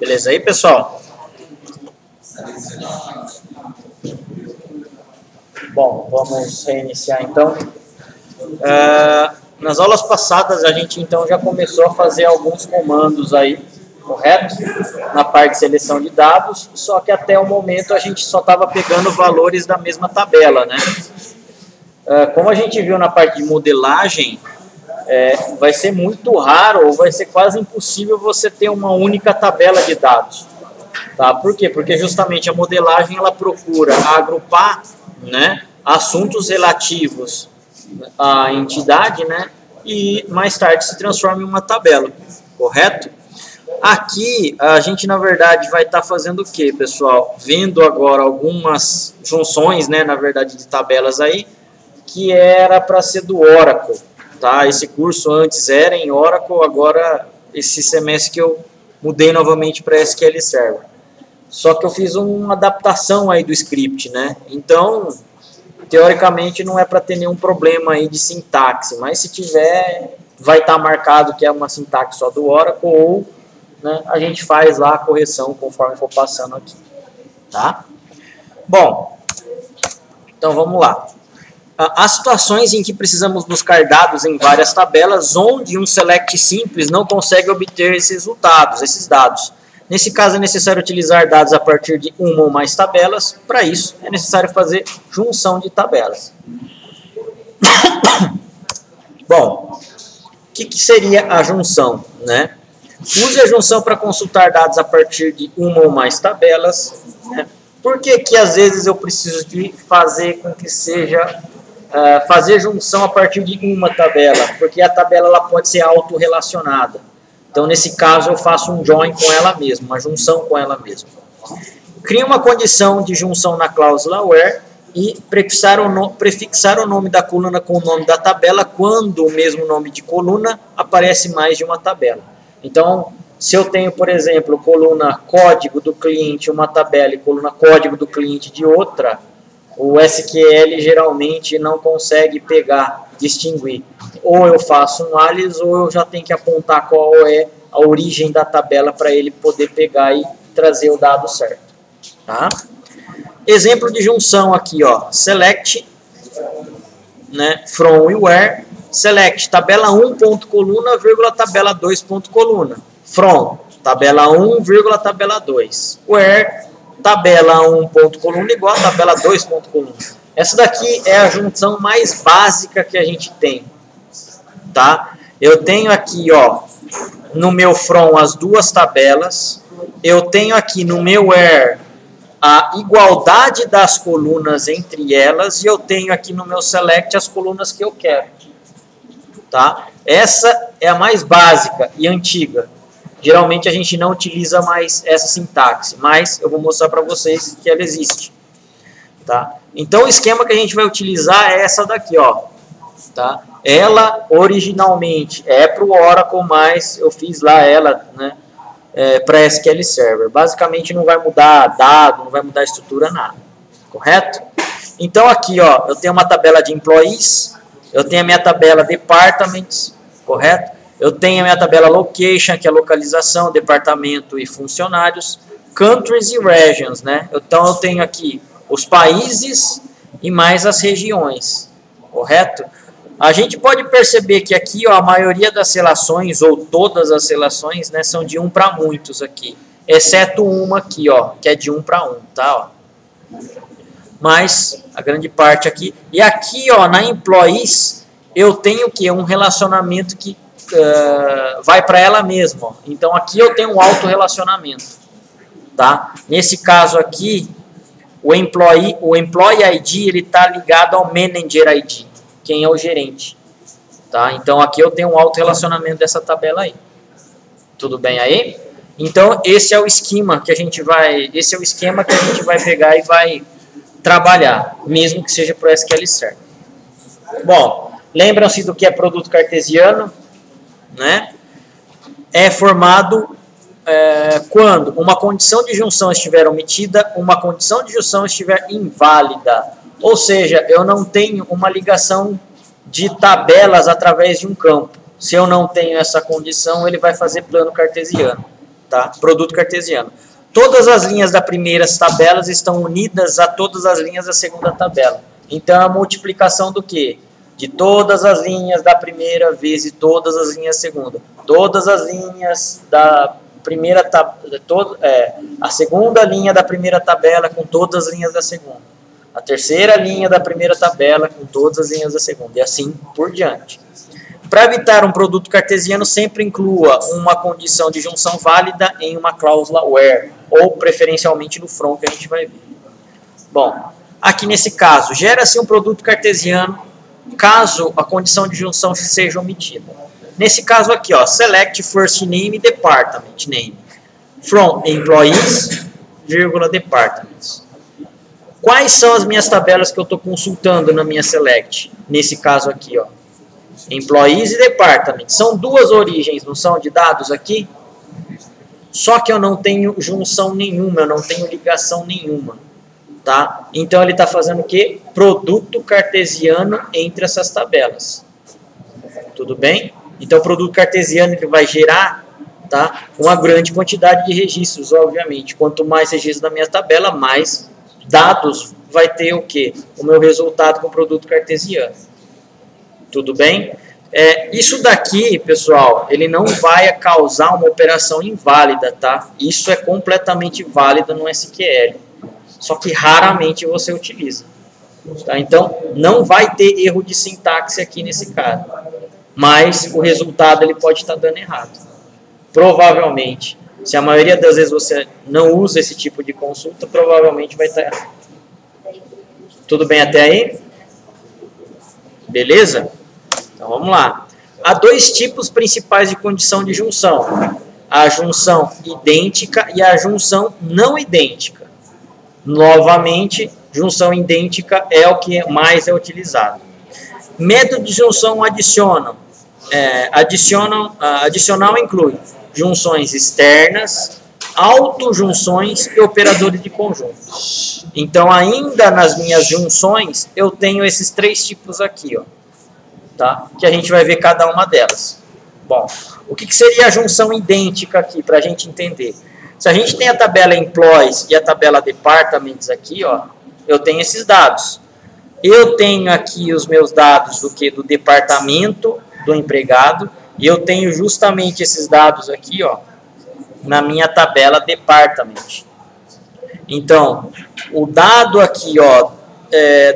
Beleza aí, pessoal? Bom, vamos reiniciar então. Nas aulas passadas a gente então já começou a fazer alguns comandos aí, correto? Na parte de seleção de dados, só que até o momento a gente só estava pegando valores da mesma tabela, né? Como a gente viu na parte de modelagem, vai ser muito raro ou vai ser quase impossível você ter uma única tabela de dados. Tá? Por quê? Porque justamente a modelagem ela procura agrupar, né, assuntos relativos à entidade, né, e mais tarde se transforma em uma tabela, correto? Aqui a gente na verdade vai estar fazendo o que, pessoal? Vendo agora algumas junções, né, na verdade de tabelas aí, que era para ser do Oracle. Tá? Esse curso antes era em Oracle, agora esse semestre que eu mudei novamente para SQL Server. Só que eu fiz uma adaptação aí do script, né? Então, teoricamente não é para ter nenhum problema aí de sintaxe, mas se tiver, vai estar marcado que é uma sintaxe só do Oracle ou, né, a gente faz lá a correção conforme for passando aqui, tá? Bom, então vamos lá. Há situações em que precisamos buscar dados em várias tabelas, onde um select simples não consegue obter esses resultados, esses dados. Nesse caso, é necessário utilizar dados a partir de uma ou mais tabelas. Para isso, é necessário fazer junção de tabelas. Bom, o que seria a junção, né? Use a junção para consultar dados a partir de uma ou mais tabelas. Né? Por que às vezes eu preciso de fazer com que seja... fazer junção a partir de uma tabela, porque a tabela ela pode ser autorrelacionada. Então, nesse caso, eu faço um join com ela mesma, uma junção com ela mesma. Cria uma condição de junção na cláusula where e prefixar o nome da coluna com o nome da tabela quando o mesmo nome de coluna aparece mais de uma tabela. Então, se eu tenho, por exemplo, coluna código do cliente uma tabela e coluna código do cliente de outra, o SQL geralmente não consegue pegar, distinguir. Ou eu faço um alias ou eu já tenho que apontar qual é a origem da tabela para ele poder pegar e trazer o dado certo. Tá? Exemplo de junção aqui, ó, select, né, from e where, select tabela 1 ponto coluna, vírgula tabela 2 ponto coluna, from tabela 1, vírgula tabela 2, where tabela 1 ponto coluna igual a tabela 2 ponto coluna. Essa daqui é a junção mais básica que a gente tem, tá? Eu tenho aqui, ó, no meu from as duas tabelas, eu tenho aqui no meu where a igualdade das colunas entre elas e eu tenho aqui no meu select as colunas que eu quero, tá? Essa é a mais básica e antiga. Geralmente a gente não utiliza mais essa sintaxe, mas eu vou mostrar para vocês que ela existe. Tá? Então o esquema que a gente vai utilizar é essa daqui, ó. Tá? Ela originalmente é para o Oracle, mas eu fiz lá ela, né, para SQL Server. Basicamente não vai mudar dado, não vai mudar a estrutura, nada. Correto? Então aqui, ó, eu tenho uma tabela de employees, eu tenho a minha tabela departments, correto? Eu tenho a minha tabela location, que é localização, departamento e funcionários, countries e regions, né? Então eu tenho aqui os países e mais as regiões, correto? A gente pode perceber que aqui, ó, a maioria das relações, ou todas as relações, né, são de 1 para muitos aqui, exceto uma aqui, ó, que é de 1 para 1, tá? Ó. Mas a grande parte aqui, e aqui, ó, na employees, eu tenho o quê? Um relacionamento que vai para ela mesma. Ó. Então aqui eu tenho um autorrelacionamento. Tá? Nesse caso aqui, o employee ID está ligado ao manager ID, quem é o gerente. Tá? Então aqui eu tenho um autorrelacionamento dessa tabela aí. Tudo bem aí? Então esse é o esquema que a gente vai, pegar e vai trabalhar, mesmo que seja para o SQL Server. Bom, lembram-se do que é produto cartesiano? Né? É formado quando uma condição de junção estiver omitida, uma condição de junção estiver inválida. Ou seja, eu não tenho uma ligação de tabelas através de um campo. Se eu não tenho essa condição, ele vai fazer plano cartesiano, tá? Produto cartesiano. Todas as linhas da primeira tabela estão unidas a todas as linhas da segunda tabela. Então, a multiplicação do quê? De todas as linhas da primeira vezes todas as linhas da segunda. Todas as linhas da primeira tabela, a segunda linha da primeira tabela com todas as linhas da segunda. A terceira linha da primeira tabela com todas as linhas da segunda. E assim por diante. Para evitar um produto cartesiano, sempre inclua uma condição de junção válida em uma cláusula where, ou preferencialmente no from, que a gente vai ver. Bom, aqui nesse caso, gera-se um produto cartesiano caso a condição de junção seja omitida. Nesse caso aqui, ó, select first name department name from employees, departments. Quais são as minhas tabelas que eu estou consultando na minha select? Nesse caso aqui, ó. Employees e Department. São duas origens, não são, de dados aqui? Só que eu não tenho junção nenhuma, eu não tenho ligação nenhuma. Tá? Então ele está fazendo o quê? Produto cartesiano entre essas tabelas. Tudo bem? Então o produto cartesiano ele vai gerar, tá, uma grande quantidade de registros, obviamente. Quanto mais registros da minha tabela, mais dados vai ter o quê? O meu resultado com o produto cartesiano. Tudo bem? Isso daqui, pessoal, ele não vai causar uma operação inválida, tá? Isso é completamente válido no SQL. Só que raramente você utiliza. Tá? Então, não vai ter erro de sintaxe aqui nesse caso. Mas o resultado ele pode estar dando errado. Provavelmente, se a maioria das vezes você não usa esse tipo de consulta, provavelmente vai estar errado. Tudo bem até aí? Beleza? Então vamos lá. Há dois tipos principais de condição de junção. A junção idêntica e a junção não idêntica. Novamente, junção idêntica é o que mais é utilizado. Método de junção adicional inclui junções externas, autojunções e operadores de conjunto. Então, ainda nas minhas junções, eu tenho esses três tipos aqui, ó. Tá? Que a gente vai ver cada uma delas. Bom, o que seria a junção idêntica aqui, para a gente entender? Se a gente tem a tabela Employees e a tabela Departments aqui, ó, eu tenho esses dados. Eu tenho aqui os meus dados do departamento do empregado, e eu tenho justamente esses dados aqui, ó, na minha tabela Department. Então, o dado aqui, ó,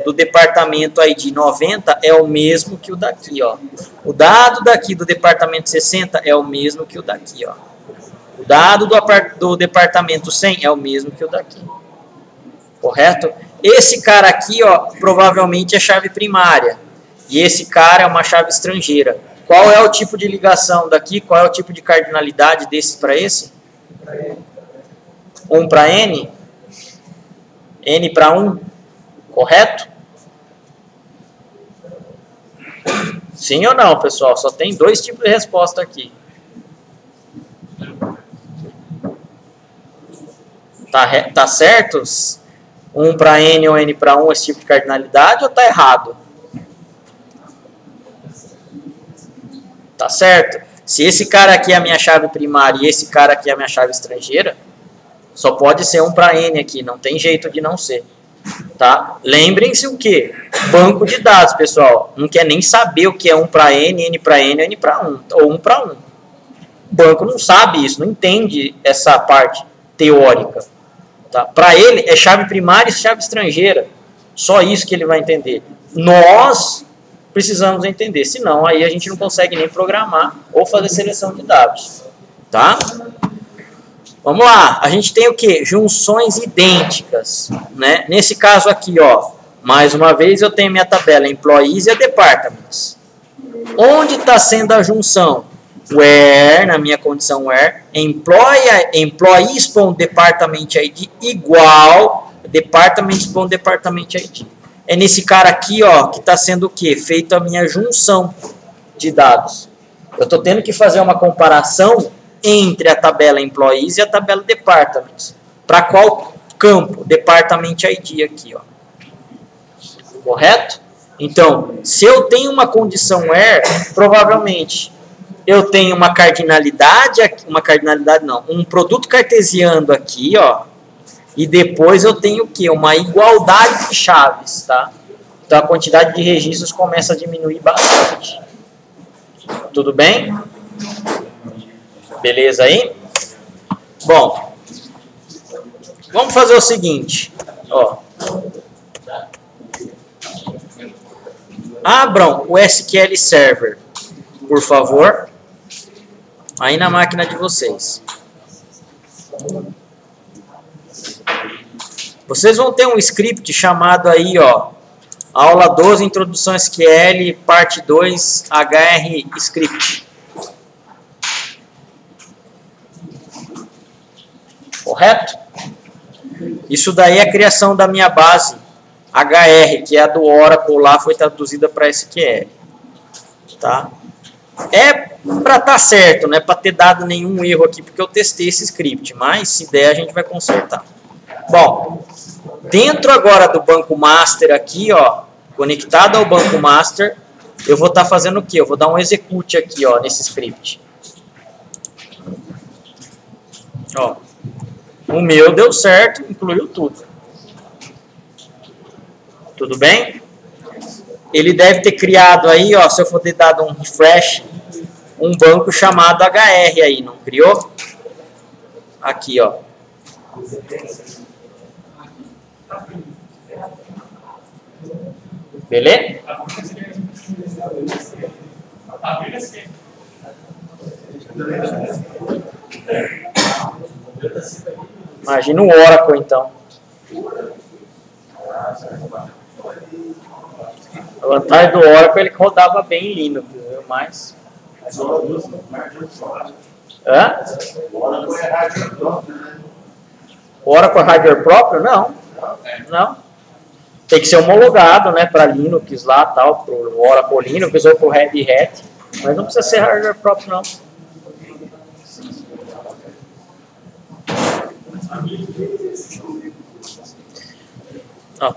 do departamento ID 90 é o mesmo que o daqui, ó. O dado daqui do departamento 60 é o mesmo que o daqui, ó. O dado do departamento 100 é o mesmo que o daqui. Correto? Esse cara aqui, ó, provavelmente é chave primária. E esse cara é uma chave estrangeira. Qual é o tipo de ligação daqui? Qual é o tipo de cardinalidade desse para esse? 1 para N? N para 1? Correto? Sim ou não, pessoal? Só tem dois tipos de resposta aqui. Tá certo? 1 para N ou N para 1 esse tipo de cardinalidade ou tá errado? Tá certo? Se esse cara aqui é a minha chave primária e esse cara aqui é a minha chave estrangeira, só pode ser 1 para N aqui, não tem jeito de não ser. Tá? Lembrem-se o que? Banco de dados, pessoal. Não quer nem saber o que é 1 para N, N para N, N para 1, ou 1 para 1. O banco não sabe isso, não entende essa parte teórica. Tá? Para ele é chave primária e chave estrangeira. Só isso que ele vai entender. Nós precisamos entender, senão aí a gente não consegue nem programar ou fazer seleção de dados. Tá? Vamos lá, a gente tem o que? Junções idênticas, né? Nesse caso aqui, ó, mais uma vez eu tenho minha tabela Employees e Departments. Onde está sendo a junção? Where, na minha condição where, Employees.Department ID igual Departments.Department ID. É nesse cara aqui, ó, que está sendo o que? Feito a minha junção de dados. Eu estou tendo que fazer uma comparação entre a tabela Employees e a tabela Departments. Para qual campo? Department ID aqui, ó. Correto? Então, se eu tenho uma condição where, provavelmente eu tenho uma cardinalidade, um produto cartesiano aqui, ó, e depois eu tenho o quê? Uma igualdade de chaves, tá? Então a quantidade de registros começa a diminuir bastante. Tudo bem? Beleza aí? Bom, vamos fazer o seguinte, ó. Abram o SQL Server, por favor, aí na máquina de vocês. Vocês vão ter um script chamado aí, ó, aula 12, Introdução SQL, parte 2, HR Script. Correto? Isso daí é a criação da minha base HR, que é a do Oracle lá, foi traduzida para SQL. Tá? É para estar certo, não é para ter dado nenhum erro aqui, porque eu testei esse script, mas se der a gente vai consertar. Bom, dentro agora do banco master aqui, ó, conectado ao banco master, eu vou estar fazendo o quê? Eu vou dar um execute aqui, ó, nesse script. Ó, o meu deu certo, incluiu tudo. Tudo bem? Ele deve ter criado aí, ó, se eu for ter dado um refresh, um banco chamado HR aí, não criou? Aqui, ó. Beleza? Imagina o Oracle, então. A vantagem do Oracle é que rodava bem em Linux, viu? Mas... Hã? O Oracle é hardware próprio? Não. Não. Tem que ser homologado, né, para Linux lá, tal, para o Oracle Linux ou para o Red Hat. Mas não precisa ser hardware próprio, não.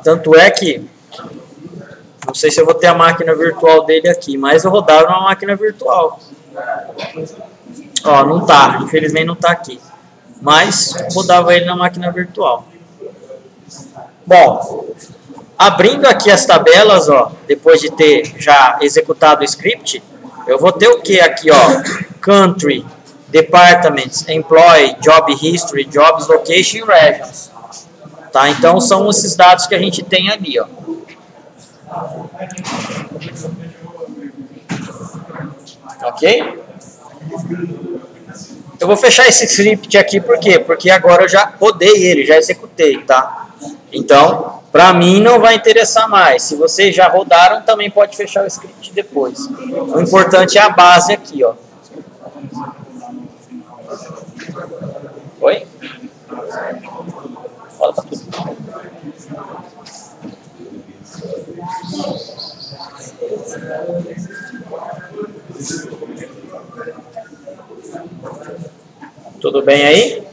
Tanto é que, não sei se eu vou ter a máquina virtual dele aqui, mas eu rodava numa máquina virtual. Ó, não tá, infelizmente não tá aqui. Mas rodava ele na máquina virtual. Bom, abrindo aqui as tabelas, ó, depois de ter já executado o script, eu vou ter o que aqui, ó? Country, Departments, Employee, Job History, Jobs, Location e Regions. Tá? Então são esses dados que a gente tem ali, ó. Ok? Eu vou fechar esse script aqui, por quê? Porque agora eu já rodei ele, já executei, tá? Então, para mim não vai interessar mais. Se vocês já rodaram, também pode fechar o script depois. O importante é a base aqui, ó. Oi? Fala pra tudo. Tudo bem aí?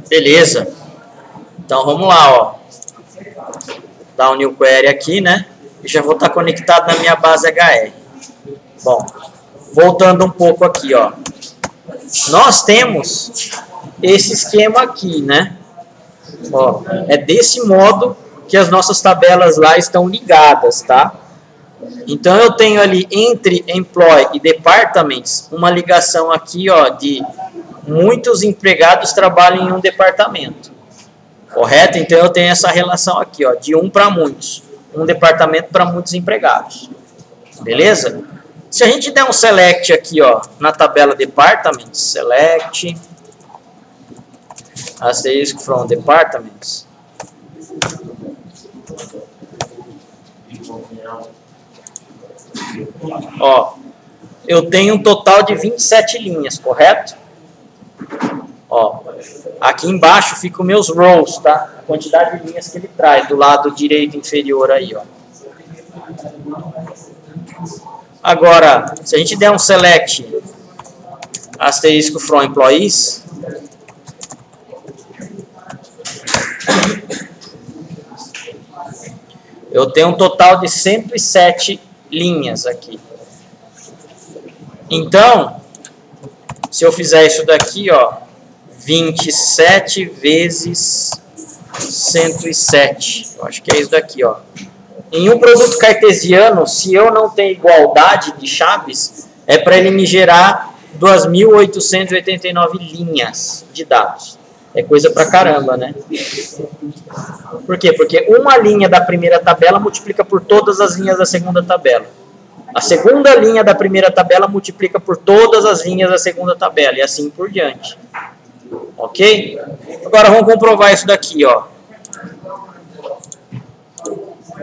Beleza. Então vamos lá, ó. Dar um new query aqui, né? E já vou estar conectado na minha base HR. Bom, voltando um pouco aqui, ó. Nós temos esse esquema aqui, né? Ó, é desse modo que as nossas tabelas lá estão ligadas, tá? Então eu tenho ali entre Employee e Departments uma ligação aqui, ó, de muitos empregados trabalham em um departamento. Correto? Então eu tenho essa relação aqui, ó, de um para muitos. Um departamento para muitos empregados. Beleza? Se a gente der um select aqui, ó, na tabela Departments, select asterisk from Departments. Ó, eu tenho um total de 27 linhas, correto? Ó, aqui embaixo ficam meus rows, tá? A quantidade de linhas que ele traz do lado direito inferior aí, ó. Agora, se a gente der um select asterisco from employees, eu tenho um total de 107 linhas aqui. Então, se eu fizer isso daqui, ó, 27 vezes 107, eu acho que é isso daqui, ó. Em um produto cartesiano, se eu não tenho igualdade de chaves, é para ele me gerar 2.889 linhas de dados. É coisa pra caramba, né? Por quê? Porque uma linha da primeira tabela multiplica por todas as linhas da segunda tabela. A segunda linha da primeira tabela multiplica por todas as linhas da segunda tabela, e assim por diante. Ok? Agora vamos comprovar isso daqui, ó.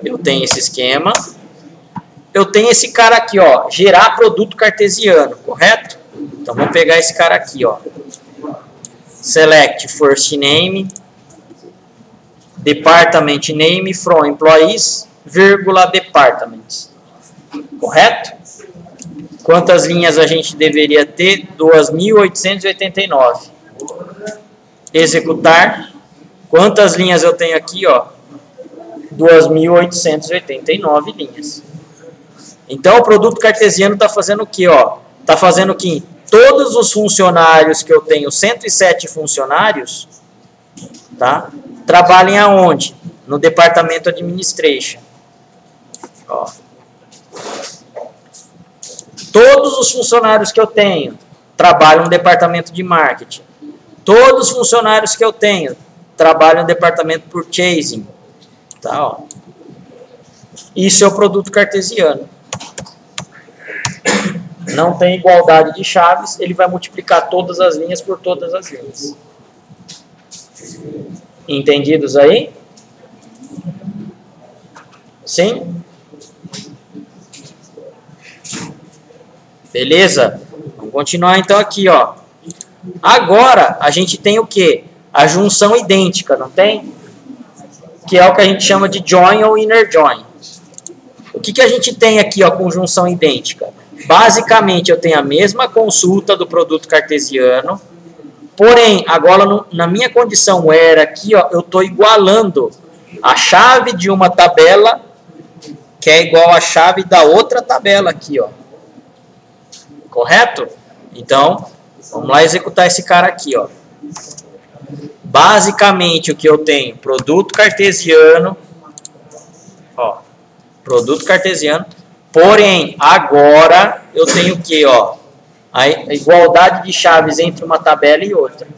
Eu tenho esse esquema. Eu tenho esse cara aqui, ó, gerar produto cartesiano, correto? Então vamos pegar esse cara aqui, ó. Select first name, department name from employees, vírgula departments. Correto? Quantas linhas a gente deveria ter? 2.889. Executar. Quantas linhas eu tenho aqui, ó? 2.889 linhas. Então o produto cartesiano está fazendo o quê, ó? Está fazendo que todos os funcionários que eu tenho, 107 funcionários, tá? Trabalhem aonde? No departamento Administration. Ó. Todos os funcionários que eu tenho trabalham no departamento de marketing. Todos os funcionários que eu tenho trabalham no departamento purchasing. Tá, ó. Isso é o produto cartesiano. Não tem igualdade de chaves, ele vai multiplicar todas as linhas por todas as linhas. Entendidos aí? Sim? Beleza? Vamos continuar então aqui, ó. Agora a gente tem o quê? A junção idêntica, não tem? Que é o que a gente chama de join ou inner join. O que a gente tem aqui, ó, com junção idêntica? Basicamente, eu tenho a mesma consulta do produto cartesiano, porém, agora na minha condição where aqui, ó, eu estou igualando a chave de uma tabela, que é igual à chave da outra tabela aqui, ó. Correto? Então, vamos lá executar esse cara aqui, ó. Basicamente, o que eu tenho? Produto cartesiano, ó, produto cartesiano, porém, agora eu tenho o que, ó? A igualdade de chaves entre uma tabela e outra.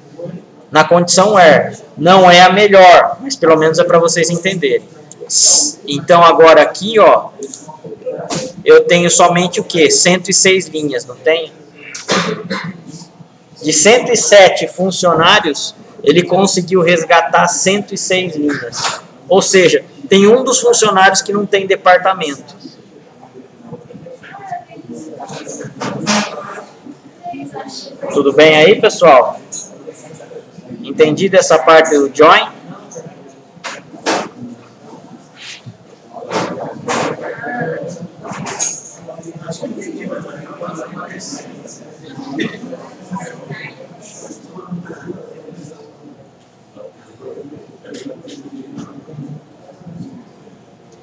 Na condição where. Não é a melhor, mas pelo menos é para vocês entenderem. Então, agora aqui, ó, eu tenho somente o que? 106 linhas, não tem? De 107 funcionários, ele conseguiu resgatar 106 linhas. Ou seja, tem um dos funcionários que não tem departamento. Tudo bem aí, pessoal? Entendido essa parte do join?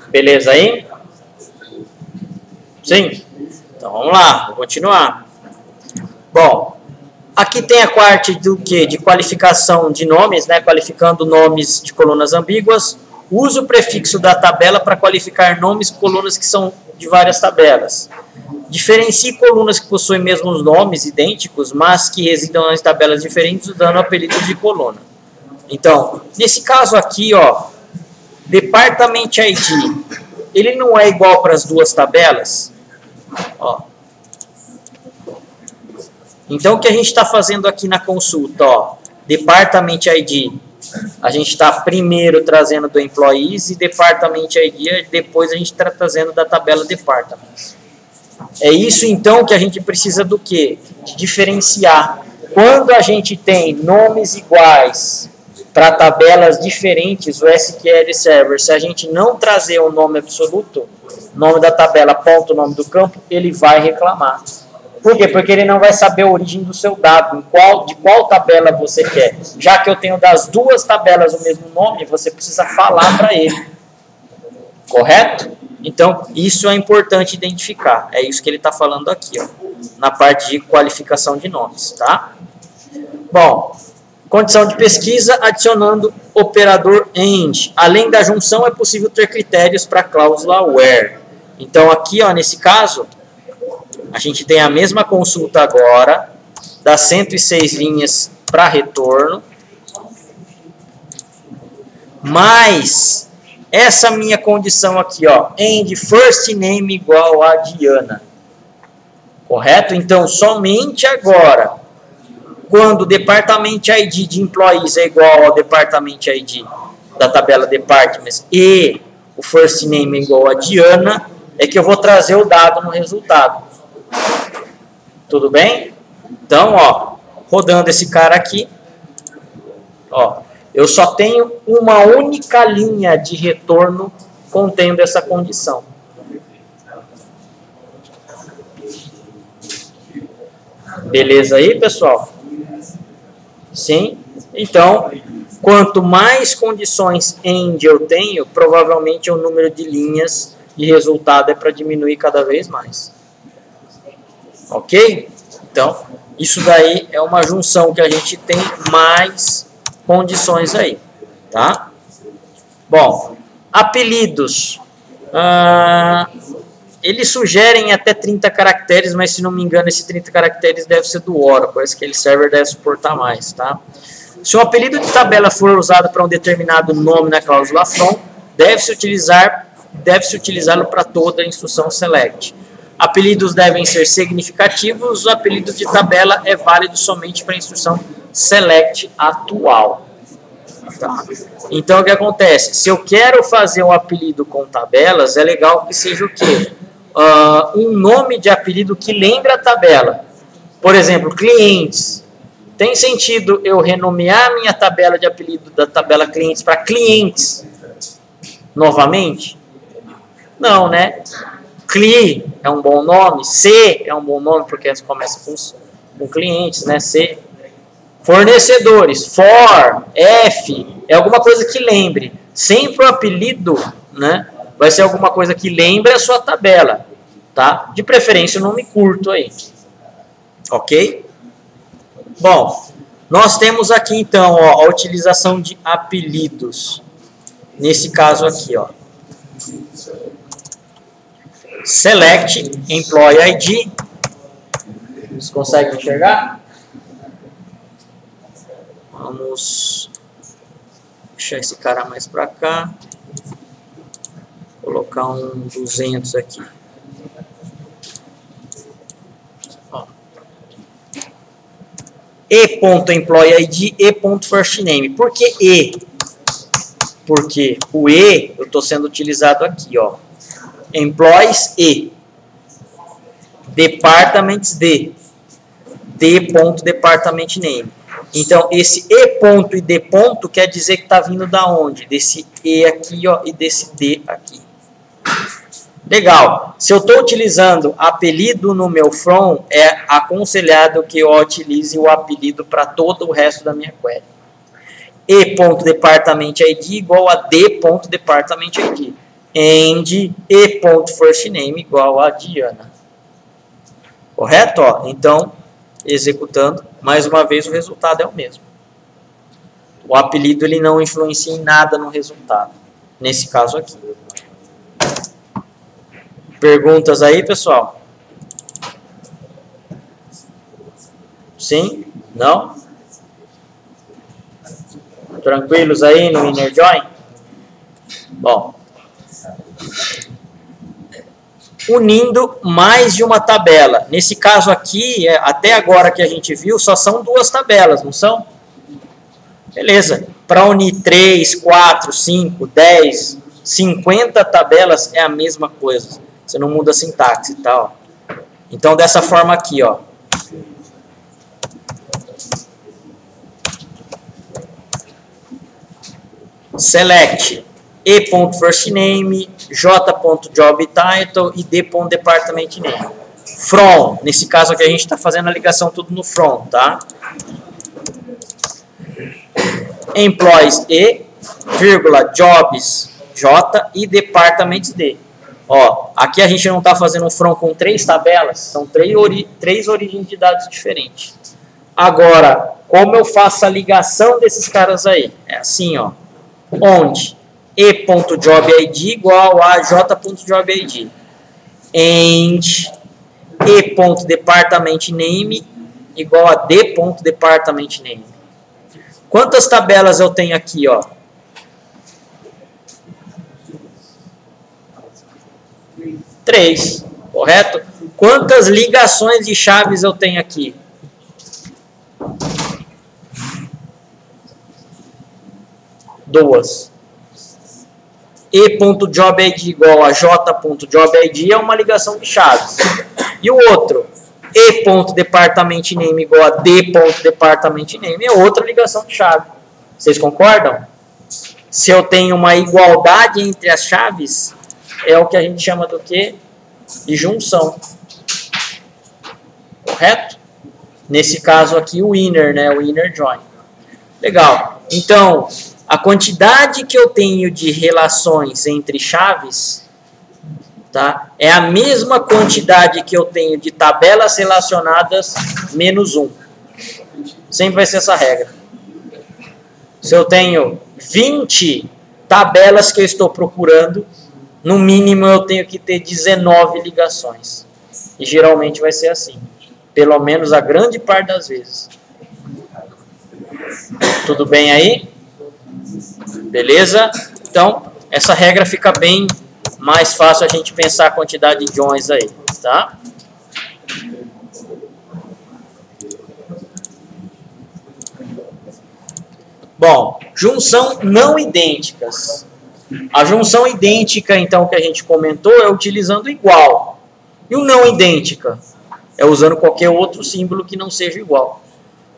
Beleza aí? Sim? Então vamos lá, vou continuar. Bom, aqui tem a parte do que? De qualificação de nomes, né? Qualificando nomes de colunas ambíguas. Use o prefixo da tabela para qualificar nomes e colunas que são de várias tabelas. Diferencie colunas que possuem mesmos nomes idênticos, mas que residam em tabelas diferentes, usando apelidos de coluna. Então, nesse caso aqui, ó, Department ID, ele não é igual para as duas tabelas? Ó. Então, o que a gente está fazendo aqui na consulta? Ó, Department ID, a gente está primeiro trazendo do Employees e Department ID, depois a gente está trazendo da tabela Departments. É isso, então, que a gente precisa do quê? De diferenciar. Quando a gente tem nomes iguais para tabelas diferentes, o SQL Server, se a gente não trazer um nome absoluto, nome da tabela, ponto, nome do campo, ele vai reclamar. Por quê? Porque ele não vai saber a origem do seu dado, de qual tabela você quer. Já que eu tenho das duas tabelas o mesmo nome, você precisa falar para ele. Correto? Então, isso é importante identificar. É isso que ele está falando aqui, ó, na parte de qualificação de nomes. Tá? Bom, condição de pesquisa adicionando operador AND. Além da junção, é possível ter critérios para a cláusula WHERE. Então, aqui, ó, nesse caso, a gente tem a mesma consulta agora, das 106 linhas para retorno, mas essa minha condição aqui, ó, AND first name igual a Diana. Correto? Então, somente agora, quando o department ID de employees é igual ao department ID da tabela departments e o first name é igual a Diana, é que eu vou trazer o dado no resultado. Tudo bem? Então, ó, rodando esse cara aqui, ó, eu só tenho uma única linha de retorno contendo essa condição. Beleza aí, pessoal? Sim? Então, quanto mais condições AND eu tenho, provavelmente o número de linhas de resultado é para diminuir cada vez mais. Ok? Então, isso daí é uma junção que a gente tem mais condições aí, tá? Bom, apelidos. Eles sugerem até 30 caracteres, mas se não me engano, esse 30 caracteres deve ser do Oracle, esse aquele server deve suportar mais, tá? Se um apelido de tabela for usado para um determinado nome na cláusula from, deve-se utilizá-lo para toda a instrução select. Apelidos devem ser significativos, o apelido de tabela é válido somente para a instrução select atual. Tá? Então, o que acontece? Se eu quero fazer um apelido com tabelas, é legal que seja o quê? Um nome de apelido que lembra a tabela. Por exemplo, clientes. Tem sentido eu renomear a minha tabela de apelido da tabela clientes para clientes novamente? Não, né? CLI é um bom nome, C é um bom nome porque começa com clientes, né? C. Fornecedores, for, F, é alguma coisa que lembre. Sempre o apelido, né, vai ser alguma coisa que lembre a sua tabela, tá? De preferência um nome curto aí. Ok? Bom, nós temos aqui então, ó, a utilização de apelidos. Nesse caso aqui, ó. Select Employee ID. Vocês conseguem enxergar? Vamos deixar esse cara mais para cá. Colocar um 200 aqui. Ó. E.employee.id, E.firstname. Por que E? Porque o E eu estou sendo utilizado aqui, ó. Employees E. Departments D. D.department name. Então, esse E ponto e D ponto quer dizer que está vindo da onde? Desse E aqui, ó, e desse D aqui. Legal. Se eu estou utilizando apelido no meu from, é aconselhado que eu utilize o apelido para todo o resto da minha query. E.department.id igual a D.department.id. And E.firstname igual a Diana. Correto? Ó? Então, executando, mais uma vez o resultado é o mesmo. O apelido ele não influencia em nada no resultado. Nesse caso aqui. Perguntas aí, pessoal? Sim? Não? Tranquilos aí no Inner Join? Bom. Unindo mais de uma tabela. Nesse caso aqui, até agora que a gente viu, só são duas tabelas, não são? Beleza. Para unir 3, 4, 5, 10, 50 tabelas é a mesma coisa. Você não muda a sintaxe e tal. Então, dessa forma aqui, ó. Select e.firstname, j.jobtitle e d.department name. From, nesse caso aqui a gente está fazendo a ligação tudo no from, tá? Employees e, vírgula, jobs, j e department d. Ó, aqui a gente não está fazendo um from com 3 tabelas, são 3 origens de dados diferentes. Agora, como eu faço a ligação desses caras aí? É assim, ó. Onde e.jobid igual a j.jobid. And e.departmentName igual a d.departmentName. Quantas tabelas eu tenho aqui, ó? 3, correto? Quantas ligações de chaves eu tenho aqui? 2. e.jobid igual a j.jobid é uma ligação de chaves. E o outro, e.departmentName igual a d.departmentName é outra ligação de chave. Vocês concordam? Se eu tenho uma igualdade entre as chaves, é o que a gente chama do quê? De junção. Correto? Nesse caso aqui, o inner, né? O inner join. Legal. Então, a quantidade que eu tenho de relações entre chaves, tá? É a mesma quantidade que eu tenho de tabelas relacionadas menos 1. Sempre vai ser essa regra. Se eu tenho 20 tabelas que eu estou procurando, no mínimo eu tenho que ter 19 ligações. E geralmente vai ser assim. Pelo menos a grande parte das vezes. Tudo bem aí? Beleza? Então, essa regra fica bem mais fácil a gente pensar a quantidade de joins aí, tá? Bom, junção não idênticas. A junção idêntica, então, que a gente comentou, é utilizando igual. E o não idêntica? É usando qualquer outro símbolo que não seja igual.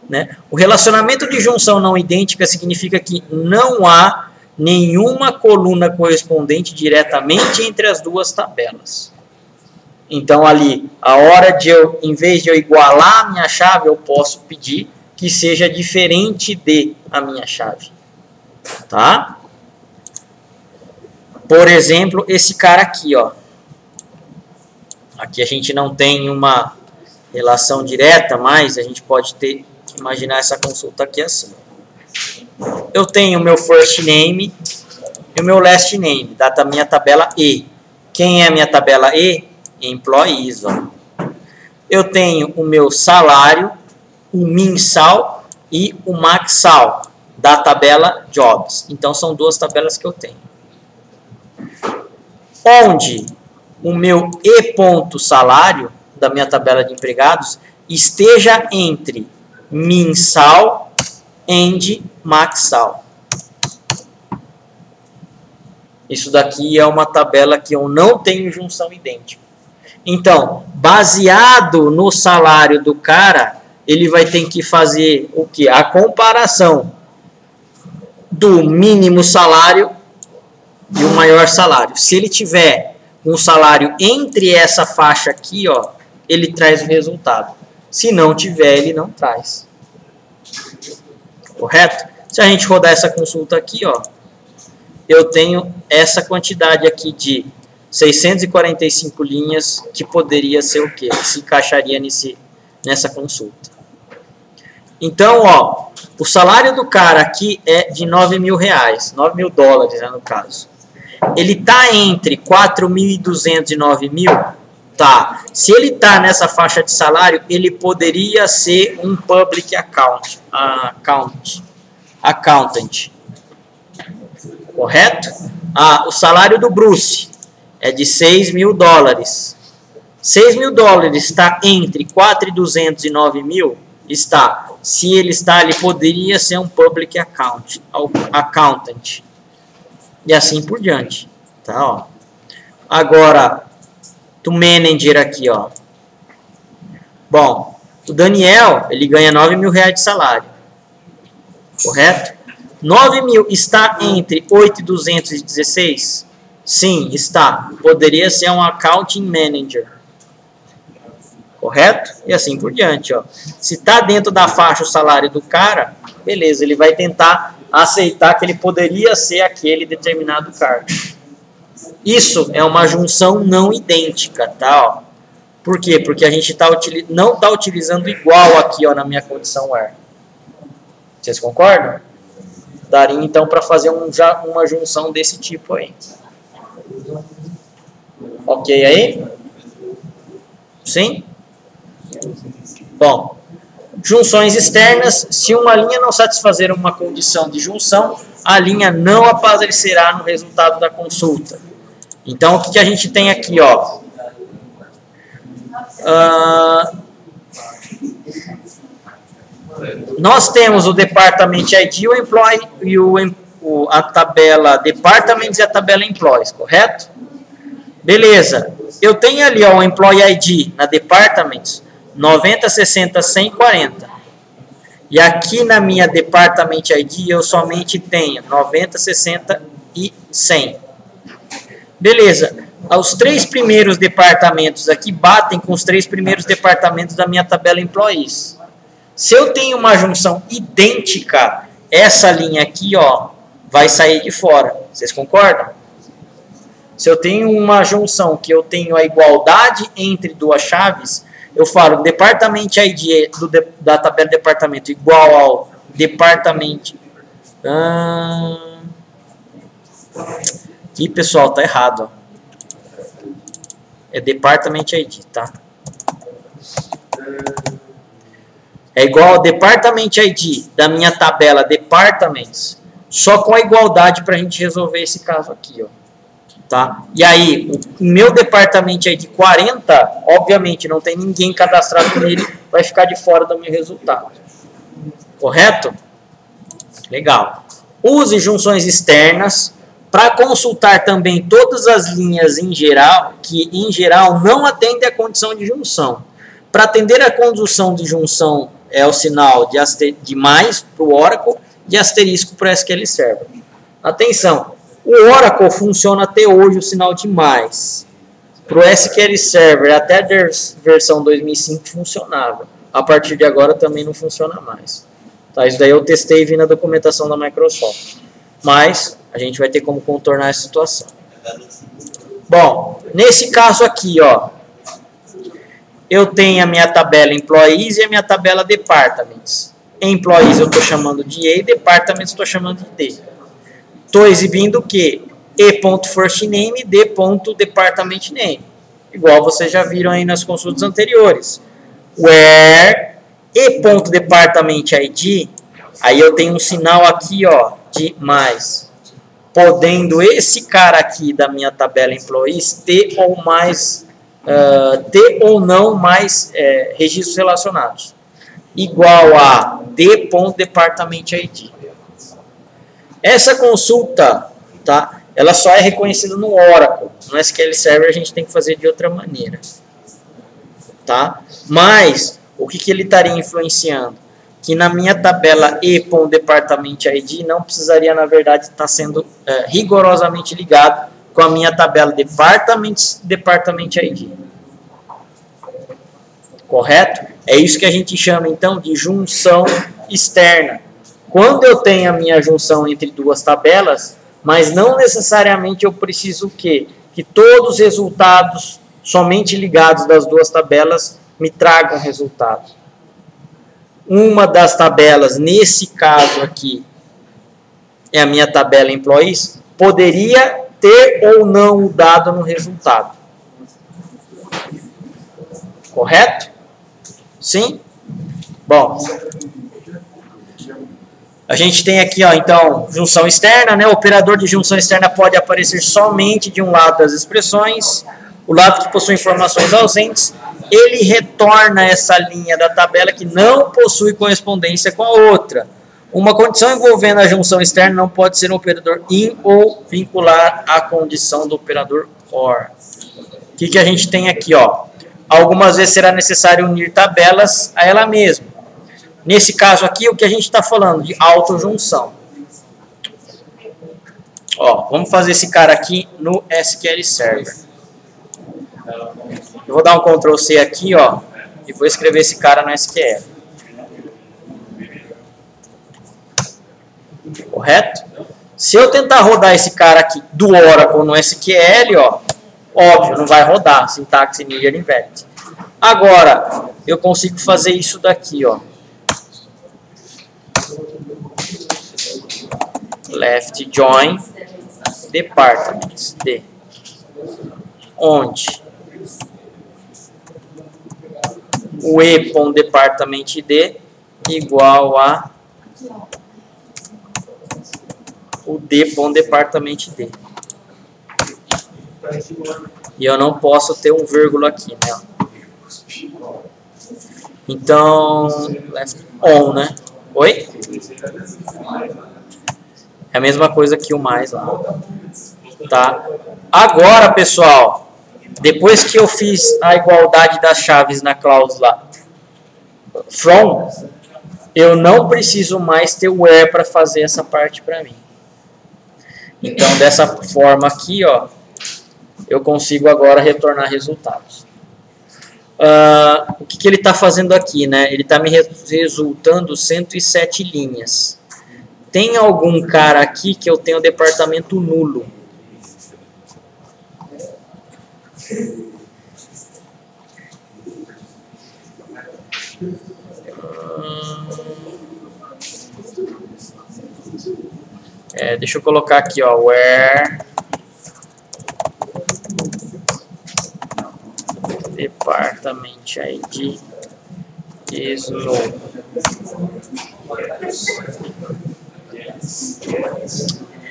Né? O relacionamento de junção não idêntica significa que não há nenhuma coluna correspondente diretamente entre as duas tabelas. Então, ali, a hora de eu, em vez de eu igualar a minha chave, eu posso pedir que seja diferente de a minha chave. Tá? Por exemplo, esse cara aqui, ó. Aqui a gente não tem uma relação direta, mas a gente pode ter, imaginar essa consulta aqui assim. Eu tenho o meu first name e o meu last name, da minha tabela E. Quem é a minha tabela E? Employees. Ó. Eu tenho o meu salário, o mensal e o maxal, da tabela Jobs. Então, são duas tabelas que eu tenho. Onde o meu E.salário, da minha tabela de empregados, esteja entre mensal e maxal. Isso daqui é uma tabela que eu não tenho junção idêntica. Então, baseado no salário do cara, ele vai ter que fazer o quê? A comparação do mínimo salário e o maior salário. Se ele tiver um salário entre essa faixa aqui, ó, ele traz o resultado. Se não tiver, ele não traz. Correto? Se a gente rodar essa consulta aqui, ó, eu tenho essa quantidade aqui de 645 linhas que poderia ser o quê? Se encaixaria nessa consulta. Então, ó, o salário do cara aqui é de R$9 mil, $9.000, né, no caso. Ele está entre 4.200 e 9.000? Tá. Se ele está nessa faixa de salário, ele poderia ser um public accountant. Correto? O salário do Bruce é de $6 mil. $6 mil está entre 4.200 e 9.000? Está. Se ele está, ele poderia ser um public accountant. E assim por diante. Tá, ó. Agora, do manager aqui, ó. Bom, o Daniel, ele ganha R$9 mil de salário. Correto? 9.000 está entre 8.216? Sim, está. Poderia ser um accounting manager. Correto? E assim por diante. Ó. Se está dentro da faixa o salário do cara, beleza, ele vai tentar aceitar que ele poderia ser aquele determinado cargo. Isso é uma junção não idêntica, tá? Ó. Por quê? Porque a gente não está utilizando igual aqui, ó, na minha condição where. Vocês concordam? Daria então para fazer uma junção desse tipo aí. Ok aí? Sim? Bom, junções externas. Se uma linha não satisfazer uma condição de junção, a linha não aparecerá no resultado da consulta. Então, o que a gente tem aqui, ó? Nós temos o Department ID, o Employee e a tabela Departments e a tabela Employees, correto? Beleza. Eu tenho ali ó, o Employee ID na Departments 90, 60, 100, 40. E aqui na minha Department ID eu somente tenho 90, 60 e 100. Beleza. Os 3 primeiros departamentos aqui batem com os 3 primeiros departamentos da minha tabela Employees. Se eu tenho uma junção idêntica, essa linha aqui ó, vai sair de fora. Vocês concordam? Se eu tenho uma junção que eu tenho a igualdade entre duas chaves, eu falo Department ID da tabela departamento igual ao departamento. Aqui, pessoal, tá errado. Ó. É Department ID, tá? É igual ao Department ID da minha tabela Departments, só com a igualdade para a gente resolver esse caso aqui, ó. Tá? E aí, o meu Department ID 40, obviamente não tem ninguém cadastrado nele, vai ficar de fora do meu resultado. Correto? Legal. Use junções externas para consultar também todas as linhas em geral, que em geral não atendem a condição de junção. Para atender a condição de junção é o sinal de mais para o Oracle, de asterisco para o SQL Server. Atenção, o Oracle funciona até hoje o sinal de mais. Para o SQL Server, até a versão 2005 funcionava. A partir de agora também não funciona mais. Tá, isso daí eu testei e vi na documentação da Microsoft. Mas a gente vai ter como contornar essa situação. Bom, nesse caso aqui, ó, eu tenho a minha tabela Employees e a minha tabela Departments. Employees eu estou chamando de E, Departments estou chamando de D. Estou exibindo o quê? E.firstName e D.departmentName. Igual vocês já viram aí nas consultas anteriores. Where E.departmentID, aí eu tenho um sinal aqui, ó, de mais. Podendo esse cara aqui da minha tabela Employees ter ou não mais registros relacionados. Igual a D.departmentID. Essa consulta, tá, ela só é reconhecida no Oracle. No SQL Server a gente tem que fazer de outra maneira. Tá? Mas, o que ele estaria influenciando? Que na minha tabela E.departmentID não precisaria, na verdade, estar sendo rigorosamente ligado com a minha tabela departmentID. Correto? É isso que a gente chama, então, de junção externa. Quando eu tenho a minha junção entre duas tabelas, mas não necessariamente eu preciso o quê? Que todos os resultados somente ligados das duas tabelas me tragam resultado. Uma das tabelas, nesse caso aqui, é a minha tabela Employees, poderia ter ou não o dado no resultado. Correto? Sim? Bom, a gente tem aqui, ó, então, junção externa, né? O operador de junção externa pode aparecer somente de um lado das expressões, o lado que possui informações ausentes, ele retorna essa linha da tabela que não possui correspondência com a outra. Uma condição envolvendo a junção externa não pode ser um operador in ou vincular a condição do operador or. O que a gente tem aqui, ó? Algumas vezes será necessário unir tabelas a ela mesma. Nesse caso aqui, o que a gente está falando de autojunção. Ó, vamos fazer esse cara aqui no SQL Server. Eu vou dar um Ctrl C aqui, ó, e vou escrever esse cara no SQL. Correto? Se eu tentar rodar esse cara aqui do Oracle no SQL, ó, óbvio, não vai rodar, sintaxe near invalid. Agora, eu consigo fazer isso daqui, ó. Left join departments de onde o e.department de igual a o d.department de. E eu não posso ter um vírgula aqui, né? Então, left on, né? Oi? É a mesma coisa que o mais lá. Tá? Agora, pessoal, depois que eu fiz a igualdade das chaves na cláusula from, eu não preciso mais ter o where para fazer essa parte para mim. Então, dessa forma aqui, ó, eu consigo agora retornar resultados. O que ele está fazendo aqui, né? Ele está me resultando 107 linhas. Tem algum cara aqui que eu tenho departamento nulo. Deixa eu colocar aqui, ó, where department ID is null.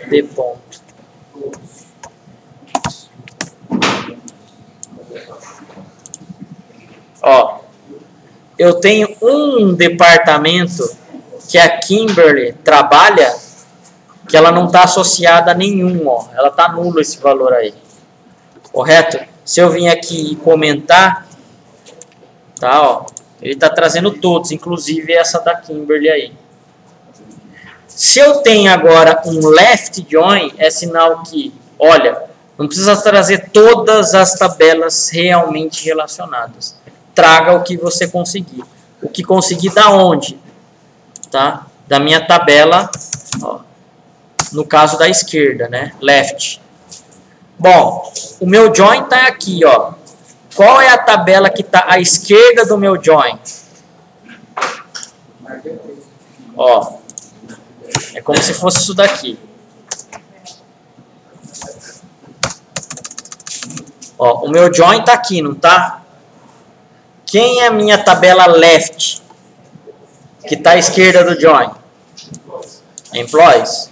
De ponto. Ó, eu tenho um departamento que a Kimberly trabalha, que ela não está associada a nenhum, ó. Ela está nulo esse valor aí. Correto? Se eu vim aqui e comentar, tá, ó, ele está trazendo todos, inclusive essa da Kimberly aí. Se eu tenho agora um left join, é sinal que, olha, não precisa trazer todas as tabelas realmente relacionadas. Traga o que você conseguir. O que conseguir da onde? Tá? Da minha tabela, ó, no caso da esquerda, né? Left. Bom, o meu join está aqui, ó. Qual é a tabela que está à esquerda do meu join? Ó, é como se fosse isso daqui. Ó, o meu join está aqui, não tá? Quem é a minha tabela left? Que está à esquerda do join? Employees.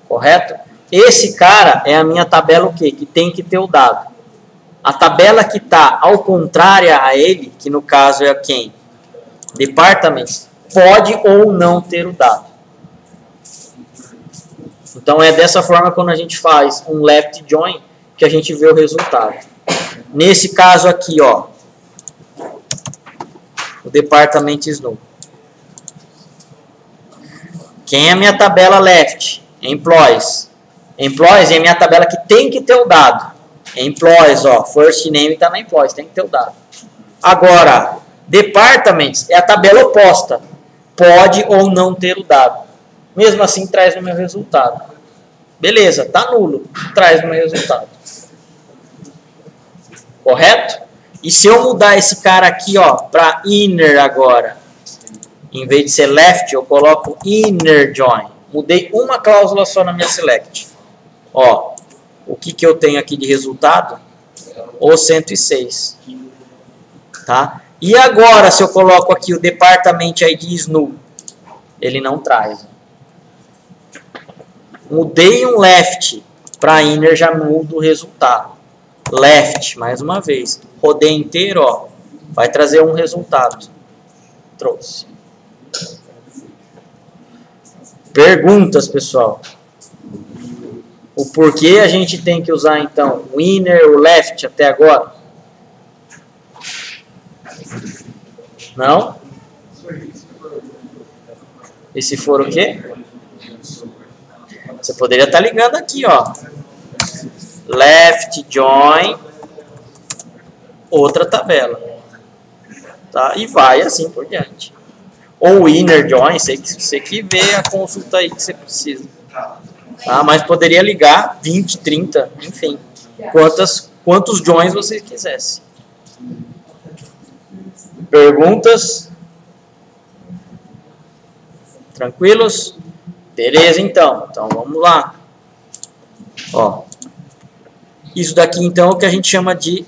Correto? Esse cara é a minha tabela o quê? Que tem que ter o dado. A tabela que está ao contrário a ele, que no caso é quem? Departments, pode ou não ter o dado. Então é dessa forma quando a gente faz um left join que a gente vê o resultado. Nesse caso aqui, ó, o department is null. Quem é a minha tabela left? Employees. Employees é a minha tabela que tem que ter o dado. Employees, ó, first name está na Employees, tem que ter o dado. Agora, Departments é a tabela oposta. Pode ou não ter o dado. Mesmo assim, traz no meu resultado. Beleza, tá nulo. Traz no meu resultado. Correto? E se eu mudar esse cara aqui, ó, para inner agora, em vez de ser left, eu coloco inner join. Mudei uma cláusula só na minha select. Ó, o que eu tenho aqui de resultado? O 106. Tá? E agora, se eu coloco aqui o department ID is null, ele não traz. Mudei um left para inner, já muda o resultado. Left, mais uma vez. Rodei inteiro, ó, vai trazer um resultado. Trouxe. Perguntas, pessoal? O porquê a gente tem que usar, então, o inner, o left até agora? Não? E se for o quê? Você poderia estar ligando aqui, ó. Left join, outra tabela. Tá? E vai assim por diante. Ou inner join, você que vê a consulta aí que você precisa. Tá? Mas poderia ligar 20, 30, enfim. Quantos joins você quisesse. Perguntas? Tranquilos? Beleza, então. Então, vamos lá. Ó. Isso daqui, então, é o que a gente chama de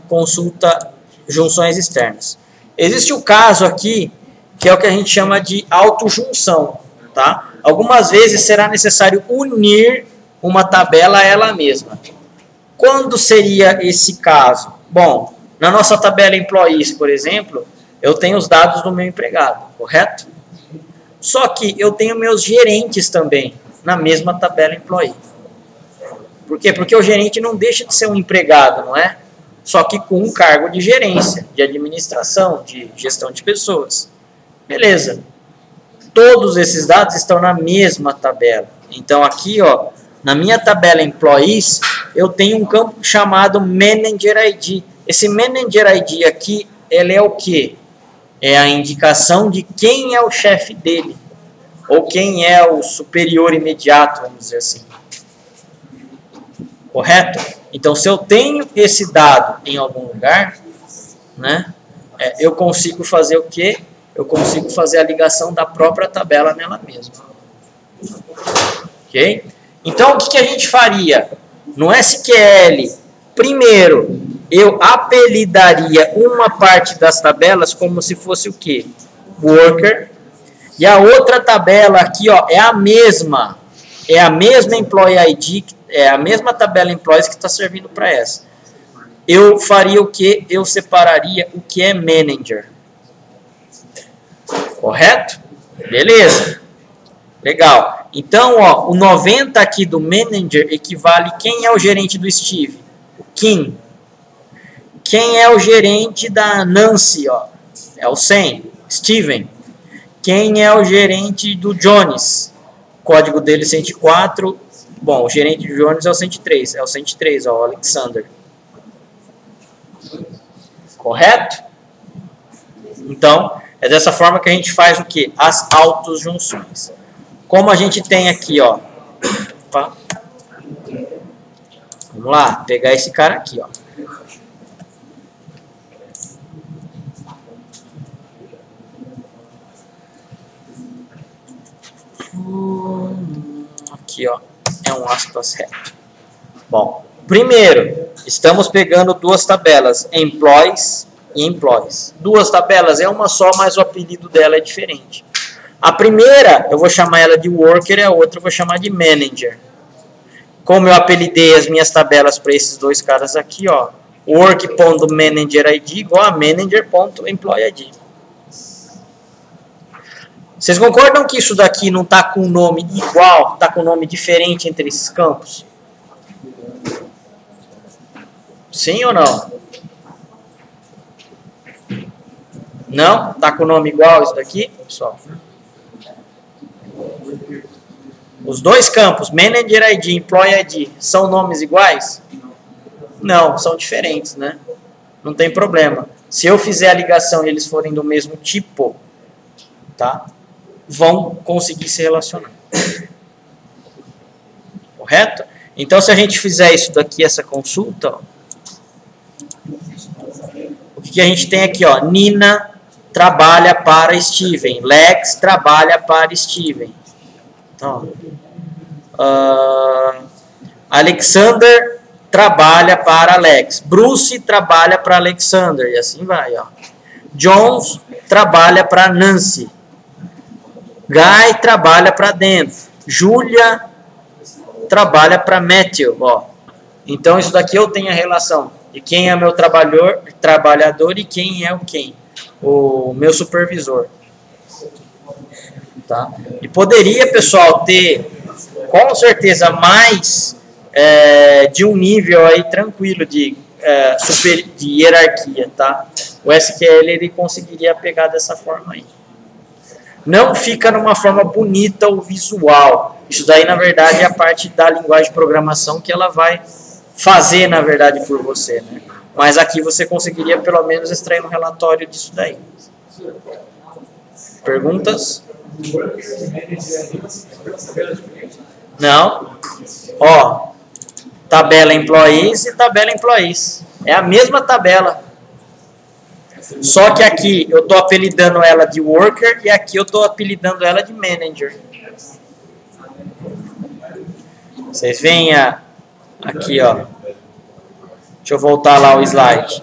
consulta junções externas. Existe o caso aqui, que é o que a gente chama de autojunção. Tá? Algumas vezes será necessário unir uma tabela a ela mesma. Quando seria esse caso? Bom, na nossa tabela Employees, por exemplo, eu tenho os dados do meu empregado, correto? Só que eu tenho meus gerentes também na mesma tabela Employee. Por quê? Porque o gerente não deixa de ser um empregado, não é? Só que com um cargo de gerência, de administração, de gestão de pessoas. Beleza. Todos esses dados estão na mesma tabela. Então aqui, ó, na minha tabela Employees, eu tenho um campo chamado Manager ID. Esse Manager ID aqui, ele é o quê? É a indicação de quem é o chefe dele. Ou quem é o superior imediato, vamos dizer assim. Correto? Então, se eu tenho esse dado em algum lugar, né, eu consigo fazer o quê? Eu consigo fazer a ligação da própria tabela nela mesma. Ok? Então, o que a gente faria? No SQL, primeiro, eu apelidaria uma parte das tabelas como se fosse o quê? Worker. E a outra tabela aqui, ó, é a mesma Employee ID, é a mesma tabela Employees que está servindo para essa. Eu faria o quê? Eu separaria o que é Manager. Correto? Beleza. Legal. Então, ó, o 90 aqui do Manager equivale quem é o gerente do Steve? O Kim. Quem é o gerente da Nancy? Ó? É o 100. Steven. Quem é o gerente do Jones? O código dele é 104. Bom, o gerente do Jones é o 103. É o 103, ó, o Alexander. Correto? Então, é dessa forma que a gente faz o quê? As autojunções. Como a gente tem aqui, ó. Opa. Vamos lá, pegar esse cara aqui, ó. Aqui, ó, é um aspas reto. Bom, primeiro, estamos pegando duas tabelas, Employees e Employees. Duas tabelas é uma só, mas o apelido dela é diferente. A primeira, eu vou chamar ela de Worker e a outra eu vou chamar de Manager. Como eu apelidei as minhas tabelas para esses dois caras aqui, ó, Work.ManagerID igual a Manager.EmployeeID. Vocês concordam que isso daqui não está com um nome igual, está com um nome diferente entre esses campos? Sim ou não? Não? Está com o nome igual isso daqui, pessoal? Os dois campos, Manager ID e Employee ID, são nomes iguais? Não, são diferentes, né? Não tem problema. Se eu fizer a ligação e eles forem do mesmo tipo, tá? Vão conseguir se relacionar. Correto? Então, se a gente fizer isso daqui, essa consulta, ó, o que a gente tem aqui, ó? Nina trabalha para Steven. Lex trabalha para Steven. Então, Alexander trabalha para Alex. Bruce trabalha para Alexander. E assim vai, ó. Jones trabalha para Nancy. Guy trabalha para Dan. Julia trabalha para Matthew. Ó. Então, isso daqui eu tenho a relação de quem é meu trabalhador e quem é o meu supervisor. Tá? E poderia, pessoal, ter com certeza mais de um nível aí tranquilo de hierarquia. Tá? O SQL ele conseguiria pegar dessa forma aí. não fica numa forma bonita ou visual. Isso daí, na verdade, é a parte da linguagem de programação que ela vai fazer, na verdade, por você, né? Mas aqui você conseguiria, pelo menos, extrair um relatório disso daí. Perguntas? Não. Ó, tabela employees e tabela employees. É a mesma tabela. Só que aqui eu estou apelidando ela de worker e aqui eu estou apelidando ela de manager. Vocês veem aqui, ó. Deixa eu voltar lá o slide.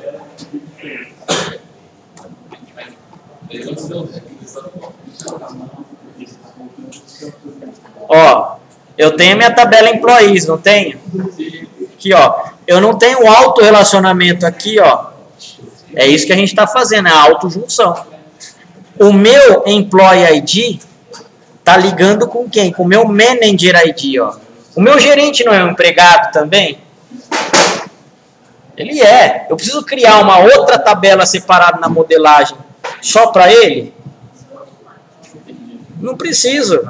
Ó, eu tenho minha tabela employees, não tenho? Aqui, ó. Eu não tenho autorrelacionamento aqui, ó. É isso que a gente está fazendo, é a autojunção. O meu employee ID tá ligando com quem? Com o meu manager ID, ó. O meu gerente não é um empregado também? Ele é. Eu preciso criar uma outra tabela separada na modelagem só para ele? Não preciso.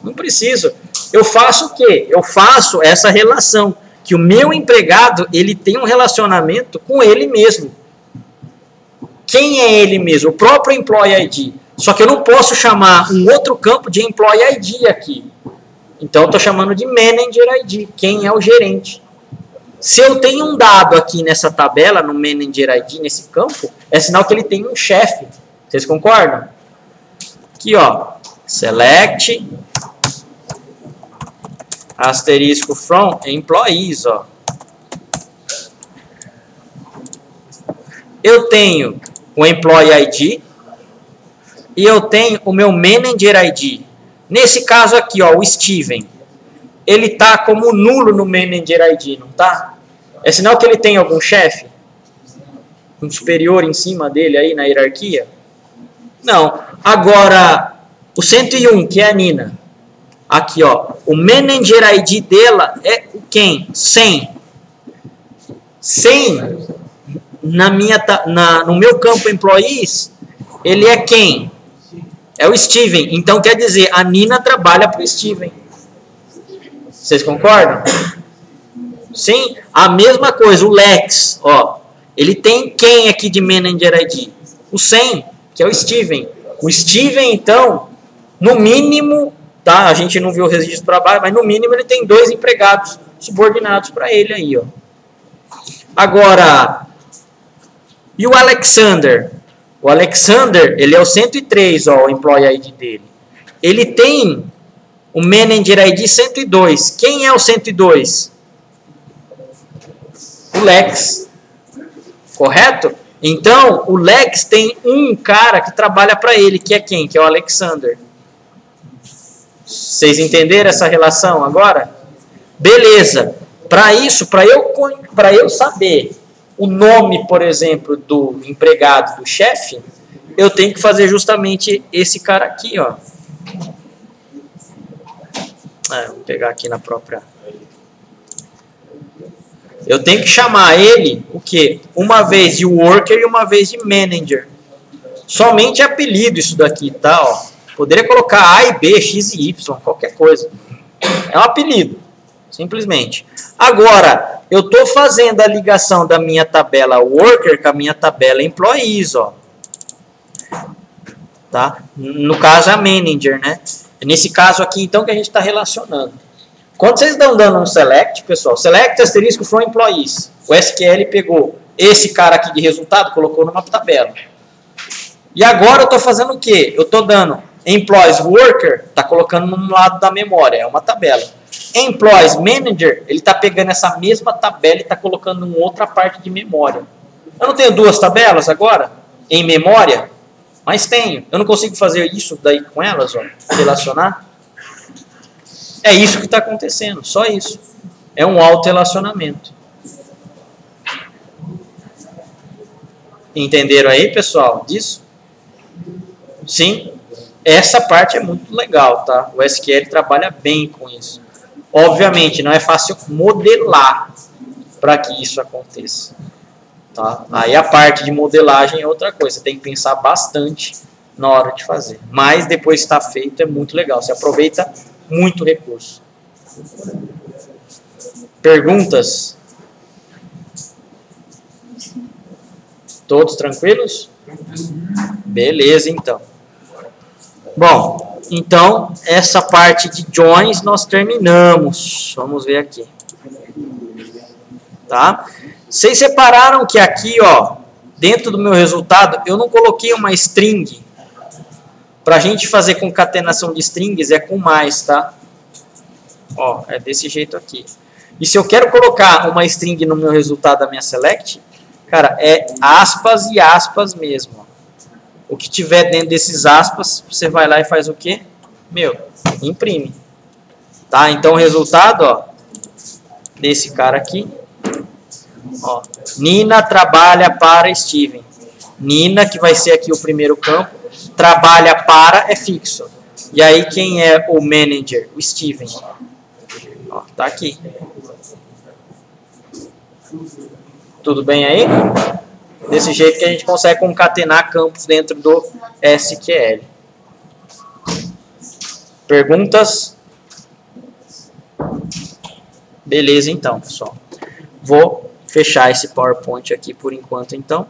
Não preciso. Eu faço o quê? Eu faço essa relação, que o meu empregado, ele tem um relacionamento com ele mesmo. Quem é ele mesmo? O próprio Employee ID. Só que eu não posso chamar um outro campo de Employee ID aqui. Então eu estou chamando de Manager ID. Quem é o gerente? Se eu tenho um dado aqui nessa tabela, no Manager ID, nesse campo, é sinal que ele tem um chefe. Vocês concordam? Aqui, ó. Select asterisco from employees, ó. Eu tenho o Employee ID e eu tenho o meu Manager ID. Nesse caso aqui, ó, o Steven, ele tá como nulo no Manager ID, não tá? É sinal que ele tem algum chefe? Um superior em cima dele aí na hierarquia? Não. Agora, o 101, que é a Nina. Aqui, ó. O Manager ID dela é quem? 100. 100, no meu campo Employees, ele é quem? É o Steven. Então, quer dizer, a Nina trabalha para o Steven. Vocês concordam? Sim? A mesma coisa, o Lex, ó. Ele tem quem aqui de Manager ID? O 100, que é o Steven. O Steven, então, no mínimo, tá? A gente não viu o registro de trabalho, mas no mínimo ele tem 2 empregados subordinados para ele aí, ó. Agora, e o Alexander? O Alexander, ele é o 103, ó, o Employee ID dele. Ele tem o Manager ID 102. Quem é o 102? O Lex. Correto? Então, o Lex tem um cara que trabalha para ele, que é quem? Que é o Alexander. Vocês entenderam essa relação agora? Beleza. Para isso, para eu saber o nome, por exemplo, do empregado, do chefe, eu tenho que fazer justamente esse cara aqui, ó. Vou pegar aqui na própria. Eu tenho que chamar ele, o quê? Uma vez de worker e uma vez de manager. Somente apelido isso daqui, tá? Ó. Poderia colocar A e B, X e Y, qualquer coisa. É um apelido, simplesmente. Agora, eu estou fazendo a ligação da minha tabela worker com a minha tabela employees, ó. Tá? No caso, a manager, né? É nesse caso aqui, então, que a gente está relacionando. Quando vocês estão dando um select, pessoal, select asterisco from employees. O SQL pegou esse cara aqui de resultado, colocou numa tabela. E agora eu estou fazendo o quê? Eu estou dando employees worker, está colocando num lado da memória, é uma tabela. Employees manager, ele está pegando essa mesma tabela e está colocando em outra parte de memória. Eu não tenho 2 tabelas agora, em memória, mas tenho. Eu não consigo fazer isso daí com elas, ó, relacionar. É isso que está acontecendo, só isso. É um auto-relacionamento. Entenderam aí, pessoal, disso? Sim? Essa parte é muito legal, tá? O SQL trabalha bem com isso. Obviamente, não é fácil modelar para que isso aconteça. Tá? Aí a parte de modelagem é outra coisa. Você tem que pensar bastante na hora de fazer. Mas depois que está feito é muito legal, você aproveita muito recurso. Perguntas? Todos tranquilos? Beleza, então. Bom, então essa parte de joins nós terminamos. Vamos ver aqui. Tá? Vocês separaram que aqui, ó, dentro do meu resultado, eu não coloquei uma string. Para a gente fazer concatenação de strings é com mais, tá? Ó, é desse jeito aqui. E se eu quero colocar uma string no meu resultado da minha select, cara, é aspas e aspas mesmo. O que tiver dentro desses aspas, você vai lá e faz o quê? Meu, imprime. Tá? Então o resultado, ó, desse cara aqui, ó, Nina trabalha para Steven. Nina, que vai ser aqui o primeiro campo, trabalha para é fixo. E aí quem é o manager? O Steven. Ó, tá aqui. Tudo bem aí? Desse jeito que a gente consegue concatenar campos dentro do SQL. Perguntas? Beleza, então, pessoal. Vou fechar esse PowerPoint aqui por enquanto, então.